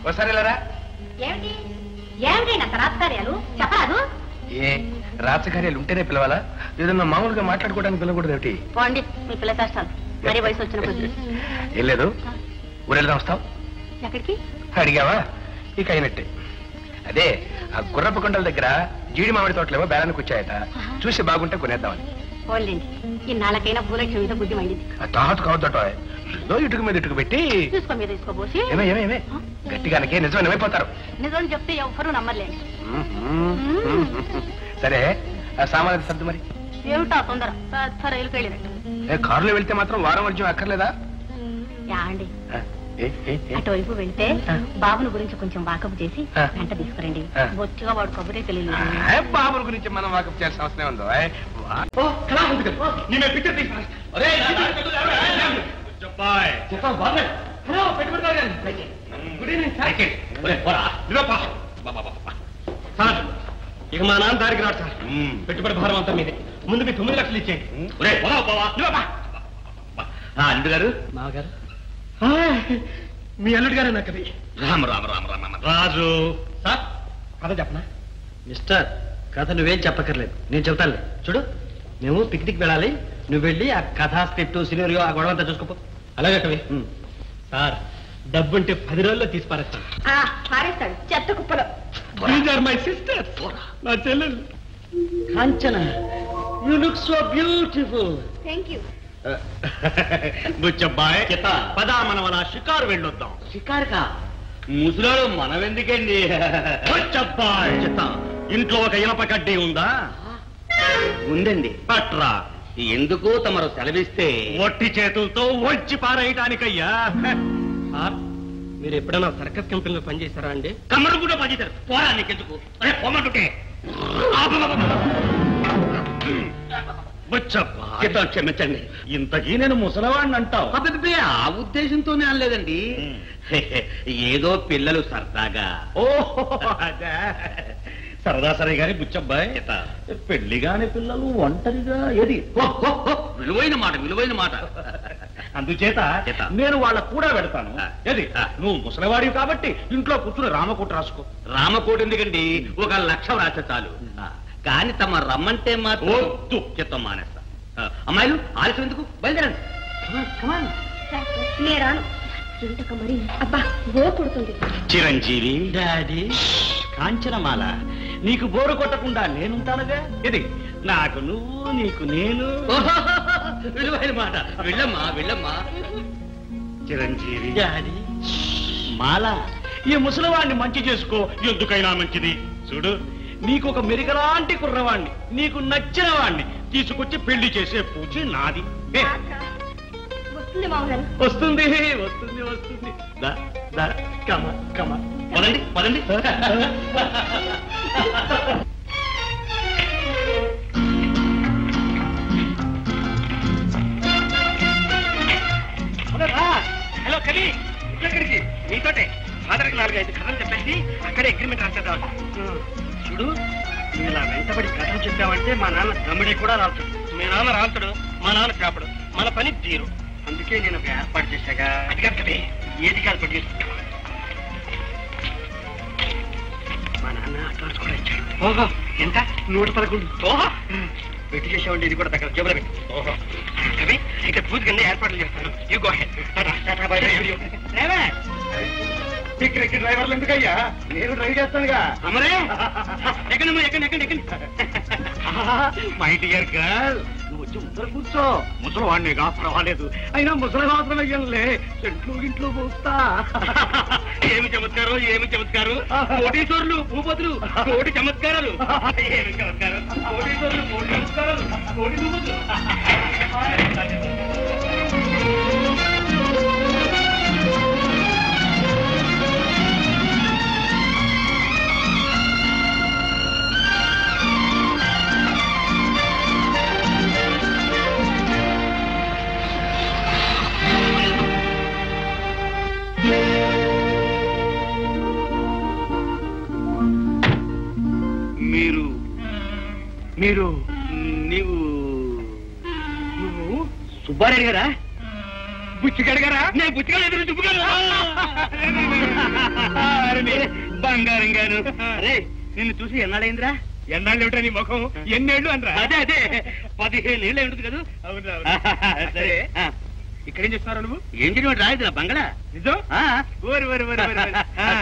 ఒకసారి వెళ్ళరా. ఏ రాజకార్యాలు ఉంటేనే పిలవాలా? ఏదన్నా మామూలుగా మాట్లాడుకోవడానికి పిలవకూడదు ఏమిటి? పోండి, మీ పిల్ల కష్టాలు. మరీ వయసు వచ్చిన కొద్ది ఏం లేదు, ఊరెళ్దాం. వస్తావు? ఎక్కడికి అడిగావా? ఇక అయినట్టే. అదే ఆ గుర్రపు కొండల దగ్గర జీడి మామిడి తోటలేమో బేరానికి వచ్చాయట, చూసి బాగుంటే కొనేద్దామని. పోలేండి, ఇన్నాళ్ళకైనా భూలక్ష్మి మీద బుద్ధి మండింది. తాహతు కావద్దట, ఏదో ఇటుకు మీద ఇటుకు పెట్టి తీసుకో మీద తీసుకోబోసి ఏమే గట్టిగానకే నిజమే నిమైపోతారు. నిజం చెప్తే ఎవరు నమ్మర్లేండి. సరే ఆ సామాన్య సర్దు. మరి ఏమిటా తొందర? రైలుకి వెళ్ళినట్టు. కారులో వెళ్తే మాత్రం వారం వర్జం అక్కర్లేదా? అండి అటువైపు వెళ్తే బాబుని గురించి కొంచెం వాకప్ చేసి వెంట తీసుకురండి. బొత్తిగా వాడు కబురే తెలియదు. బాబుని గురించి మనం వాకప్ చేయాల్సిన అవసరం ఉందో? ఇక మా నాన్న దారికి రాడు సార్. పెట్టుబడి భారం అంతా మీదే. ముందు మీ 9 లక్షలు ఇచ్చేయండి. అల్లుడు గారు, మామగారు, మీ అల్లుడు గారే నాకు అది. రామ రామ రామ రామ రాజు సార్, కథ చెప్పనా? మిస్టర్, కథ నువ్వేం చెప్పక్కర్లేదు, నేను చెప్తానులే. చూడు, మేము పిక్నిక్ వెళ్ళాలి, నువ్వు వెళ్ళి ఆ కథ స్క్రిప్ట్ సినిరియో ఆ గొడవ అంతా చూసుకోపో. అలాగే కవి. సార్, డబ్బుంటే 10 రోజుల్లో తీసి పారేస్తాను. పారేస్తాడు చెత్త కుప్పలో. These are my sisters. నా చెల్లెలు Kanchana. You look so beautiful. Thank you. Buchabbai, పదా మనం అలా షికారు వెళ్ళొద్దాం. షికారుకా? ముసలాడు మనమెందుకండి? బుచ్చబ్బాయ్, ఇంట్లో ఒక ఇనప కడ్డీ ఉందా? ఉందండి. పట్రా. ఎందుకు తమరు సెలవిస్తే? ఒట్టి చేతులతో వచ్చి పారేయటానికయ్యా. మీరు ఎప్పుడైనా సర్కస్ కంపెనీలో పనిచేశారా అండి? కమ్మరు కూడా పనిచేశారు. పోరా, నీకెందుకు? పొమ్మంటుంటే క్షమించండి. ఇంతకీ నేను ముసలవాడిని అంటావు? ఆ ఉద్దేశంతోనే అనలేదండి. ఏదో పిల్లలు సరదాగా. ఓహో, అదే. సరదా సరే గాని బుచ్చబ్బాయ్, పెళ్లి గాని పిల్లలు ఒంటరిగా ఏది? విలువైన మాట, విలువైన మాట. అందుచేత నేను వాళ్ళకు కూడా పెడతాను. ఏది? నువ్వు ముసలివాడివి కాబట్టి ఇంట్లో కూర్చుని రామకోట రాసుకో. రామకోట ఎందుకండి, 1 లక్ష రాస్తే చాలు. కానీ తమ రమ్మంటే మాత్రం చిత్తం మానేస్తా. అమ్మాయిలు ఆలస్యం ఎందుకు? బయలుదేరండి. చిరంజీవి, డాడీ, కాంచనమాల, నీకు బోరు కొట్టకుండా నేనుంటానుగా. ఇది నాకు నువ్వు, నీకు నేను. విలువైన మాట. వెళ్ళమ్మా, వెళ్ళమ్మా. చిరంజీవి, డాడీ. మాల, ఈ ముసలివాడిని మంచి చేసుకో, ఎందుకైనా మంచిది. చూడు, నీకు ఒక మెరికలాంటి కుర్రవాణ్ణి, నీకు నచ్చిన వాణ్ణి తీసుకొచ్చి పెళ్లి చేసే పూచి నాది. వస్తుంది వస్తుంది వస్తుంది. పదండి పదండి. హలో కవి, ఇక్కడికి నీతోటే ఫాదర్కి 4-5 కథలు చెప్పేసి అక్కడే అగ్రిమెంట్ రాసేద్దాం. చూడు, నువ్వు ఇలా వెంటబడి కథలు చెప్పావంటే మా నాన్న గమ్ముడి కూడా రాల్తాడు. మీ నాన్న రాల్తాడు, మా నాన్న చేపడు. మన పని తీరు. అందుకే నేను ఒక ఏర్పాటు చేశాగా. అది కాదు కవి, ఏది కాదు పడి మా నాన్న అడ్వాన్స్ కూడా ఇచ్చాడు. ఓహో, ఎంత? 111. ఓహో, పెట్టి చేసావంటే ఇది కూడా దగ్గర జబ్బులు పెట్టి. ఓహో కవి, ఇక్కడ పూజకన్నీ ఏర్పాట్లు చేస్తాను. You go head. ఎక్కడెక్కి డ్రైవర్లు ఎందుకయ్యా? నేను డ్రైవ్ చేస్తానుగా. అమరే, ఎక్కడమ్మా, ఎక్కండి ఎక్కండి ఎక్కండి. మై డియర్ గర్ల్, నువ్వు వచ్చి ముసలు కూర్చో. ముసలి వాడినిగా, పర్వాలేదు. అయినా ముసలి మాత్రం అయ్యంలే, చెట్లు ఇంట్లో పోస్తా. ఏమి చమత్కారం, ఏమి చమత్కారం. కోటీశ్వరులు, భూపతులు, కోటి చమత్కారాలు. ఏమి చమత్కారం, కోటీశ్వరులు, కోటి చమత్కారాలు, కోటి భూపతులు. సుబ్బారెడ్డి గారా? బుచ్చిగాడు గారా? నేను బుచ్చిగాడు ఎదురు చుప్పుగాడు బంగారం గారు. అరే నిన్ను చూసి ఎన్నాడైందిరా? ఎన్నాళ్ళు ఏమిటా నీ ముఖం? ఎన్నేళ్ళు అనరా? అదే 15 ఏళ్ళు ఉంటుంది కదా. అవును. సరే ఇక్కడేం చేస్తున్నారు నువ్వు? ఏం చేయడం రాదు నా బంగళా. నిజం?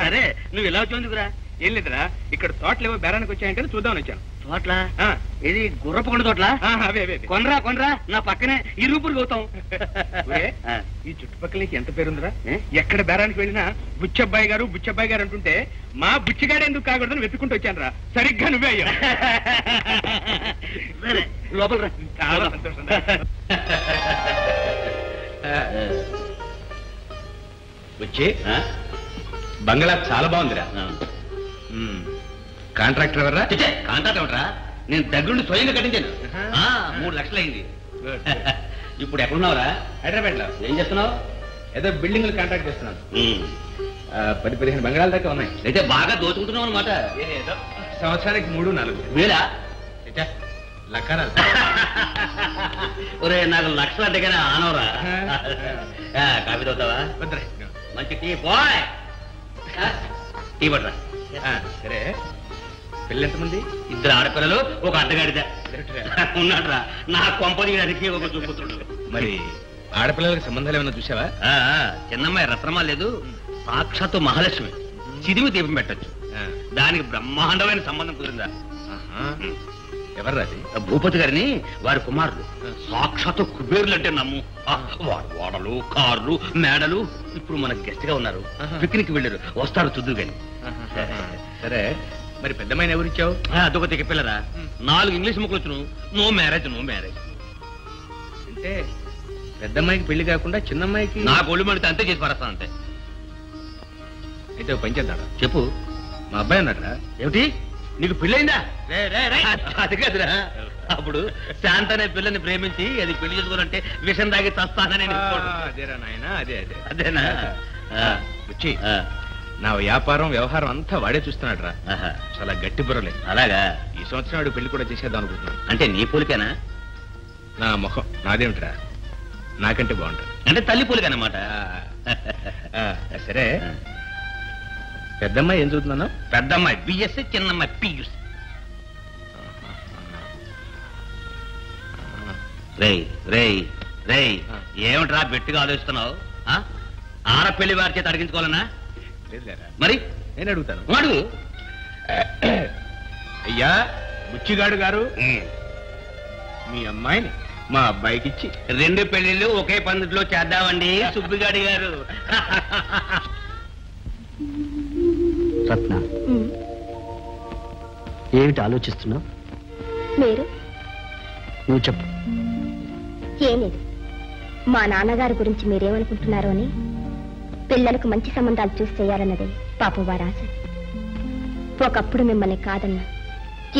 సరే నువ్వు ఎలా వచ్చేందుకురా? ఏం లేదురా, ఇక్కడ తోటలు ఏవో బేరానికి వచ్చాయంటే చూద్దామని వచ్చాను. తోట్ల ఇది గుర్రపకొండ తోట్ల? అవే కొనరా నా పక్కనే 20 రూపాయలు పోతాం. ఈ చుట్టుపక్కల ఎంత పేరుందిరా? ఎక్కడ బేరానికి వెళ్ళినా బుచ్చబ్బాయి గారు అంటుంటే మా బుచ్చిగాడు ఎందుకు కాకూడదని వెతుక్కుంటూ వచ్చాను రా. సరిగ్గా నువ్వే అయ్యా. లోపల రా. చాలా సంతోషం. వచ్చి బంగ్లా చాలా బాగుందిరా. కాంట్రాక్టర్ ఎవర్రా? కాంట్రాక్ట్ ఎవరా? నేను దగ్గరుండి స్వయంగా కట్టించాను. 3 లక్షలు అయింది. ఇప్పుడు ఎక్కడున్నావురా? హైదరాబాద్ లో. ఏం చేస్తున్నావు? ఏదో బిల్డింగ్ కాంట్రాక్ట్ చేస్తున్నాను. 10-15 బంగాళాల దాకా ఉన్నాయి. అయితే బాగా దోచుకుంటున్నావు అనమాట. సంవత్సరానికి 3-4 వేలా లక్కరాలు. ఒరే నాకు లక్షలు అంటే కానీ ఆనవరా. కాఫీ తోతావా? మంచి టీ బాయ్. టీ పట్టరా. సరే పిల్లలు ఎంతమంది? 2 ఆడపిల్లలు, 1 అడ్డగాడిద ఉన్నాడురా. నా కొంపదీయడానికి ఒక చూపుతుడు. మరి ఆడపిల్లలకి సంబంధాలు ఏమైనా చూసావా? చిన్నమ్మాయి రత్నమా లేదు, సాక్షాత్తు మహాలక్ష్మి. చిదిమి దీపం పెట్టచ్చు. దానికి బ్రహ్మాండమైన సంబంధం కుదిరిందా? ఎవర్రా అది? భూపతి గారిని వారి కుమారుడు. సాక్షాత్తు కుబేరులు అంటే నమ్ము. వారు ఓడలు, కార్లు, మేడలు. ఇప్పుడు మనకు గెస్ట్ గా ఉన్నారు. పిక్నిక్ వెళ్ళారు, వస్తారు చుద్దూ గాని. సరే మరి పెద్దమ్మాయిని ఎవరిచ్చావు? అదొక తిక్క పిల్లరా. 4 ఇంగ్లీష్ ముక్కలు వచ్చును. No marriage. అంటే పెద్దమ్మాయికి పెళ్లి కాకుండా చిన్నమ్మాయికి? నాకు ఒళ్ళు మడితే అంతే చేసి పడతాను అంతే. అయితే పంచేద్దాడా? చెప్పు. మా అబ్బాయి అన్నాడా? ఏమిటి నీకు పెళ్ళైందా? అది కాదురా, అప్పుడు శాంత అనే పిల్లని ప్రేమించి అది పెళ్లి చేసుకోవాలంటే విషం తాగి చస్తానని. అదేరా నాయన, అదేనా? వచ్చి నా వ్యాపారం వ్యవహారం అంతా వాడే చూస్తున్నాడు రా. చాలా గట్టి బుర్రలే. అలాగా? ఈ సంవత్సరం వాడు పెళ్లి కూడా చేసేద్దాం అనుకుంటున్నాను. అంటే నీ పోలికేనా? నా ముఖం నాదేమిట్రా, నాకంటే బాగుంటుంది. అంటే తల్లి పోలికనమాట. సరే పెద్దమ్మాయి ఏం చదువుతున్నాను? పెద్దమ్మాయి బిఎస్సి, చిన్నమ్మాయి పియూసి. రేయ్ ఏమిట్రా గట్టిగా ఆలోచిస్తున్నావు? ఆడపెళ్లి వారి చేత అడిగించుకోవాలన్నా? మరి నేను అడుగుతాను. అడుగు. అయ్యా బుచ్చిగాడు గారు, మీ అమ్మాయిని మా అబ్బాయికి ఇచ్చి 2 పెళ్లిళ్ళు ఒకే పందిట్లో చేద్దామండి సుబ్బిగాడి గారు. రత్న, ఏమిటి ఆలోచిస్తున్నావు? మీరు? నువ్వు చెప్పు. ఏం లేదు, మా నాన్నగారి గురించి మీరేమనుకుంటున్నారో అని. పిల్లలకు మంచి సంబంధాలు చూసి చేయాలన్నదే పాపం వారి ఆశ. ఒకప్పుడు మిమ్మల్ని కాదన్నా,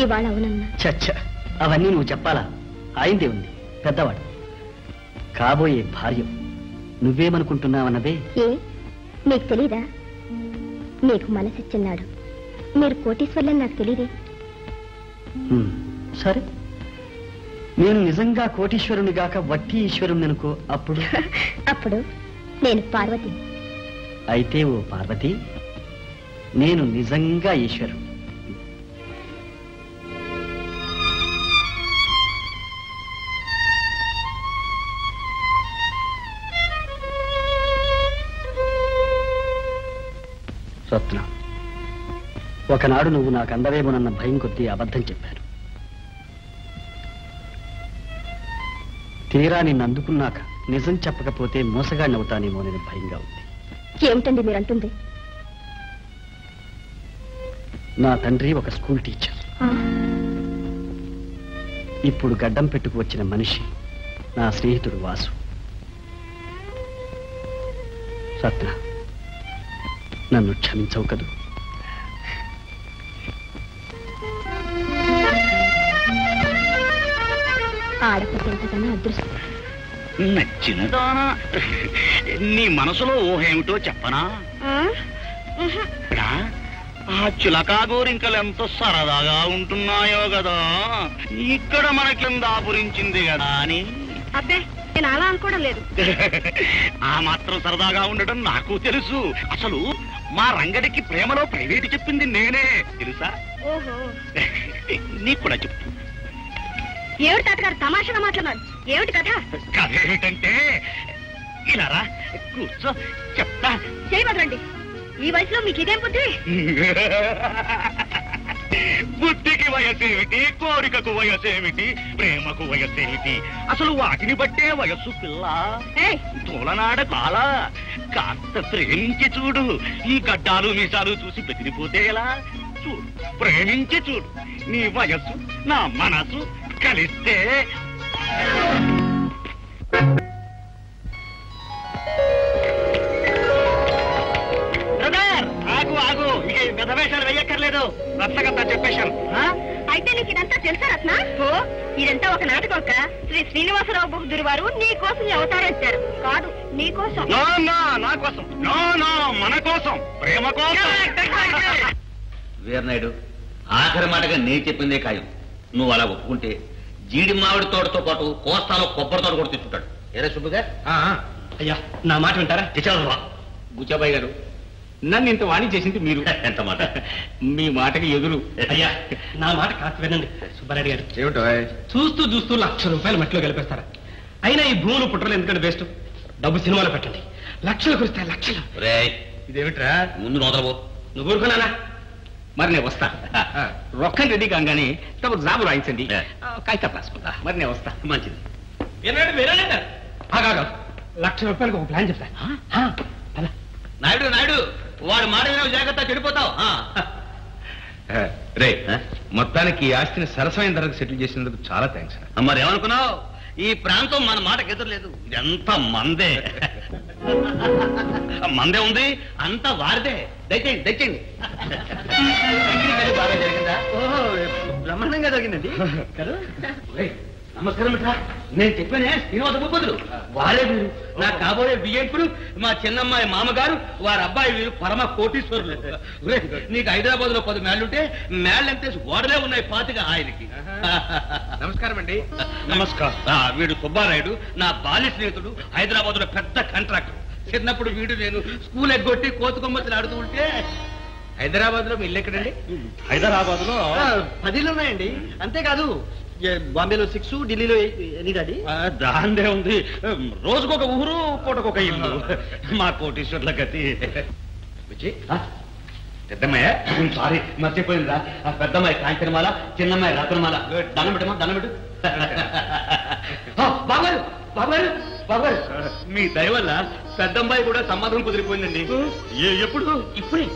ఇవాళ అవునన్నా. చచ్చ, అవన్నీ నువ్వు చెప్పాలా? ఆయనదే ఉంది, పెద్దవాడు. కాబోయే భార్య నువ్వేమనుకుంటున్నావన్నదే. ఏ మీకు తెలీదా? మీకు మనసిచ్చిన్నాడు. మీరు కోటీశ్వర్లని నాకు తెలీదే. సరే, నేను నిజంగా కోటీశ్వరుని గాక వట్టి ఈశ్వరుని అనుకో. అప్పుడు అప్పుడు నేను పార్వతి. అయితే ఓ పార్వతి, నేను నిజంగా ఈశ్వరుడు. రత్న, ఒకనాడు నువ్వు నాకు అందవేమోనన్న భయం కొద్దీ అబద్ధం చెప్పాను. తీరా నిన్ను అందుకున్నాక నిజం చెప్పకపోతే మోసగాడిని అవుతానేమోనని భయంగా ఉంది. ఏమిటండి మీరంటుంది? నా తండ్రి ఒక స్కూల్ టీచర్. ఇప్పుడు గడ్డం పెట్టుకు వచ్చిన మనిషి నా స్నేహితుడు వాసు. రత్న, నన్ను క్షమించవు కదూ? ఆడపతి ఎంతకన్నా అదృష్టం. నచ్చినదానా? నీ మనసులో ఊహ ఏమిటో చెప్పనా? ఆ చిలకా గోరింకలు ఎంత సరదాగా ఉంటున్నాయో కదా, ఇక్కడ మనకింద ఆపురించింది కదా అని. అబ్బే, నేను అలా అనుకోవడం లేదు. ఆ మాత్రం సరదాగా ఉండడం నాకు తెలుసు. అసలు మా రంగడికి ప్రేమలో ప్రైవేట్ చెప్పింది నేనే తెలుసా? ఓహో, నీకు కూడా చెప్తూ. ఏమిటి తాతగారు తమాషాగా మాట్లాడారు? ఏమిటి కథ? కథ ఏమిటంటే ఇలా రా, కూర్చో, చెప్తా. చేయబడండి. ఈ వయసులో మీకు ఇదేం బుద్ధి? బుద్ధికి వయసేమిటి, కోరికకు వయసేమిటి, ప్రేమకు వయసేమిటి? అసలు వాటిని బట్టే వయస్సు పిల్ల. ఏయ్, తోలనాడ కాల కాస్త ప్రేమించి చూడు. ఈ గడ్డాలు మీసాలు చూసి బెదిరిపోతే ఎలా? చూడు, ప్రేమించి చూడు. నీ వయస్సు నా మనసు కలిస్తే. ఆగు ఆగు, ఇక మెధవేషాలు వెయ్యక్కర్లేదు. రత్నగంతా చెప్పేశాను. అయితే నీకు ఇదంతా తెలుసా రత్న? ఓ, ఇదంతా ఒక నాటకం అక్క. శ్రీ శ్రీనివాసరావు బహుదూరి వారు నీ కోసం ఈ అవతారం ఇచ్చారు. కాదు, నీ కోసం. నా కోసం, మన కోసం, ప్రేమ కోసం. వీరనాయుడు, ఆఖరి మాటగా నేను చెప్పిందే ఖాయం. నువ్వు అలా ఒప్పుకుంటే జీడి మామిడి తోటతో పాటు కోస్తాలో కొబ్బరి తోట కూడా తెచ్చుంటాడు. ఏరే సుబ్బుగా? అయ్యా, నా మాట వింటారా? తెచ్చావా? బుచ్చాబాయి గారు, నన్ను ఇంత వాణి చేసింది మీరు. ఎంత మాట? మీ మాటకి ఎదురు. అయ్యా, నా మాట కాస్త వినండి సుబ్బారెడ్డి గారు. ఏమిటో చూస్తూ చూస్తూ ₹1,00,000 మట్టిలో కలిపేస్తారా? అయినా ఈ భూములు పుట్టలు ఎందుకంటే వేస్ట్. డబ్బు సినిమాలో పెట్టండి. లక్షలు కురిస్తాయి, లక్షలు. ఇదేమిట్రా? ముందు నోదలబో. నువ్వు ఊరుకున్నానా? మరి నేను వస్తా. రొక్కం రెడీ కాగానే తమ జాబు రాయించండి. కాగితం రాసుకుంటా. మరి నేను వస్తా. మంచిది. ₹1,00,000 ఒక ప్లాన్ చెప్తా. నాయుడు వాడు మాట వినవు, జాగ్రత్త, చెడిపోతావు. రే, మొత్తానికి ఈ ఆస్తిని సరసమైన ధరకు సెటిల్ చేసినందుకు చాలా థ్యాంక్స్. మరి ఏమనుకున్నావు? ఈ ప్రాంతం మన మాటకి ఎదురులేదు. ఇదంతా మందే. మందే ఉంది, అంతా వారిదే. దయచేయండి, దయచేయండి. బాగా జరిగిందా? బ్రహ్మాండంగా జరిగిందండి. నమస్కారం బిడ్డ. నేను చెప్పానే శ్రీనివాస భూపతులు వారే వీరు. నా కాబోయే బియ్యంకుడు, మా చిన్నమ్మాయి మామగారు, వారి అబ్బాయి వీరు పరమ కోటీశ్వరులు. నీకు హైదరాబాద్ లో 10 మేళ్లుంటే మేళ్ళంతేసి ఓడలే ఉన్నాయి 25 ఆయనకి. నమస్కారం అండి. నమస్కారం. వీడు సుబ్బారాయుడు, నా బాల్య స్నేహితుడు, హైదరాబాద్ లో పెద్ద కాంట్రాక్టర్. చిన్నప్పుడు వీడు నేను స్కూల్ ఎగ్గొట్టి కోతుకొమ్మతులు ఆడుతూ ఉంటే. హైదరాబాద్ లో మీ ఇల్లు ఎక్కడండి? హైదరాబాద్ లో 10 ఉన్నాయండి. అంతేకాదు బాంబేలో 6, ఢిల్లీలో 8. దాందే ఉంది. రోజుకొక ఊరు, పూటకొక ఇల్లు. మా కోటీశ్వర్ల గతి. పెద్దమ్మాయ సారీ మర్చిపోయిందిరా. పెద్దమ్మాయి కాంచనమాల, చిన్నమ్మాయి రత్నమాల. దండం పెట్టమా, దండం పెట్టు. బాబారు బాబారు బాబారు, మీ దయ వల్ల పెద్దమ్మాయి కూడా సంబంధం కుదిరిపోయిందండి. ఎప్పుడు? ఇప్పుడే.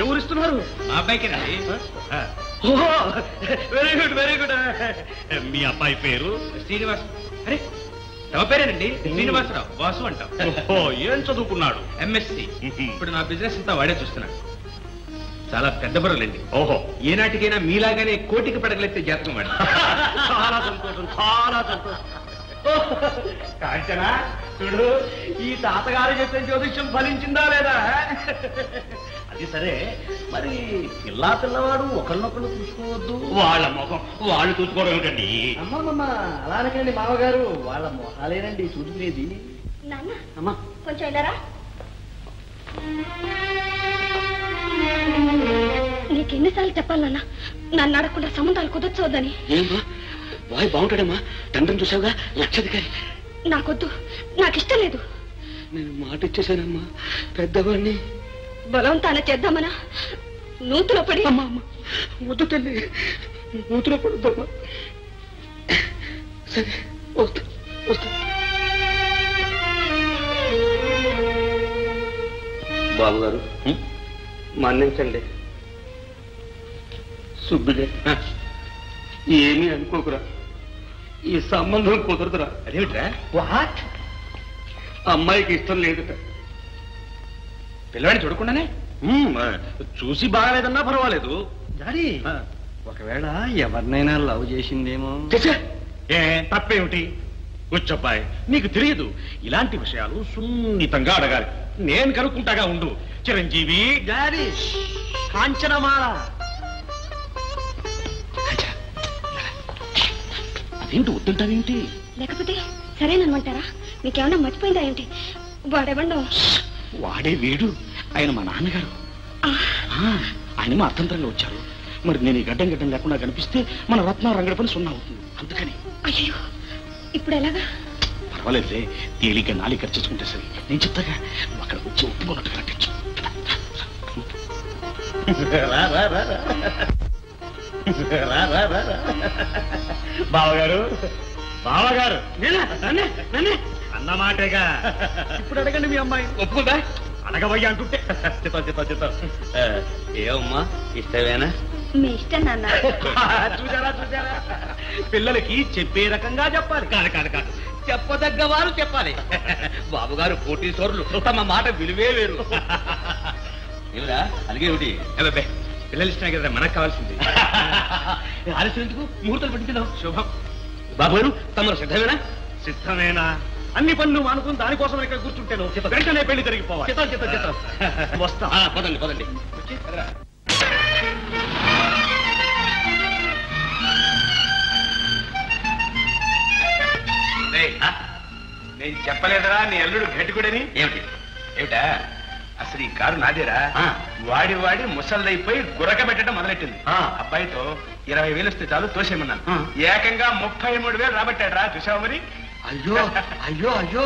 ఎవరిస్తున్నారు? మా అబ్బాయికేనండి. ఓహో, వెరీ గుడ్, వెరీ గుడ్. మీ అబ్బాయి పేరు? శ్రీనివాస్. అరే, తమ పేరేనండి? శ్రీనివాసరావు. వాసు అంటాం. ఓహో, ఏం చదువుకున్నాడు? MSc. ఇప్పుడు నా బిజినెస్ అంతా వాడే చూస్తున్నాడు. చాలా పెద్ద బరువులండి. ఓహో, ఏనాటికైనా మీలాగానే కోటికి పడగలెత్తే జాతకం వాడు. చాలా సంతోషం, చాలా సంతోషం. కాంచనా, చూడు, ఈ తాతగారు చెప్పిన జ్యోతిష్యం ఫలించిందా లేదా? అది సరే, మరి పిల్లవాడు ఒకళ్ళొకళ్ళు చూసుకోవద్దు. వాళ్ళ ముఖం వాళ్ళు చూసుకోవడం ఏమిటండి? అమ్మమ్మ అలా అనకండి మామగారు, వాళ్ళ మొహాలేనండి చూసుకునేది. నాన్న, అమ్మా కొంచెం ఇలారా. నీకెన్నిసార్లు చెప్పాలి నాన్న, నన్ను అడగకుండా సంబంధాలు కుదర్చవద్దని. ఏమా బాయ్ బాగుంటాడమ్మా? తండ్రిని చూసావుగా, లక్షాధికారి. నాకొద్దు, నాకిష్టం లేదు. నేను మాట ఇచ్చేసానమ్మా పెద్దవాడిని. బలవంతాన చేద్దామనా? నూతులో పడి. అమ్మా వద్దు తల్లి, నూతులో పడుద్దమ్మా. సరే, వస్తా వస్తా. బాబు గారు మన్నించండి. సుబ్బిలే, ఏమీ అనుకోకురా. ఈ సంబంధం కుదరదురా. అదేమిట్రా? వాట్? అమ్మాయికి ఇష్టం లేదుట. పిల్లవాడిని చూడకుండానే? చూసి బాగాలేదన్నా పర్వాలేదు. డాడీ, ఒకవేళ ఎవరినైనా లవ్ చేసిందేమో. ఏ తప్పేమిటి? వచ్చబ్బాయి, నీకు తెలియదు. ఇలాంటి విషయాలు సున్నితంగా అడగాలి. నేను కనుక్కుంటాగా ఉండు. చిరంజీవి. డాడీ, కాంచనమాల. అదేంటి వద్దంటావేంటి? లేకపోతే సరేనమ్మంటారా? మీకేమన్నా మర్చిపోయిందా ఏమిటి? వాడెవండో. వాడే వీడు, ఆయన మా నాన్నగారు. ఆయన మా అర్థంతరంగా వచ్చారు. మరి నేను ఈ గడ్డం లేకుండా కనిపిస్తే మన రత్నారంగడి పని సున్నా అవుతుంది. అందుకని. అయ్యో, ఇప్పుడు ఎలాగా? పర్వాలేదులే, తేలిగ్గా నాలి ఖర్చుకుంటే సరే. నేను చెప్తాగా, అక్కడ వచ్చి ఒప్పుకున్నట్టుగా నటించు. బావగారు, బావగారు అన్నమాటేగా. ఇప్పుడు అడగండి మీ అమ్మాయి ఒప్పుకుందా? అడగబోయ్యా అంటుంటే చిత్తం. ఏమమ్మా, ఇష్టమేనా? మీ ఇష్టం నాన్న. చూసారా పిల్లలకి చెప్పే రకంగా చెప్పాలి. కాదు చెప్పదగ్గ వారు చెప్పాలి. బాబుగారు కోటీశ్వరులు, తమ మాట విలువే వేరు. ఏమిరా అలాగే ఏమిటి? పిల్లలు ఇష్టమే కదా మనకు కావాల్సింది. ఆలస్యం ఎందుకు? ముహూర్తాలు పెట్టించుదాం. శుభం. బాబు గారు తమరు సిద్ధమేనా? సిద్ధమేనా? అన్ని పనులు మానుకుని దానికోసం ఇక్కడ కూర్చుంటాను. వెంటనే పెళ్లి జరిగిపోవాలి. చిత్తం. వస్తా. పదండి. నేను చెప్పలేదరా నీ అల్లుడు ఘటికుడని? ఏమిటా అసలు ఈ కారు నాదేరా. వాడి ముసల్దైపోయి గురక పెట్టడం మొదలెట్టింది. అబ్బాయితో 20,000 వస్తే చాలు తోసేయమన్నాను. ఏకంగా 33,000 రాబట్టాడు రా. చూసావు మరి? అయ్యో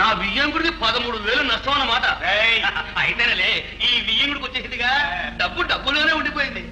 నా వియ్యంకుడికి 13,000 నష్టం అన్నమాట. అయితేనే ఈ వియ్యంకుడికి వచ్చేసిందిగా. డబ్బులోనే ఉండిపోయింది.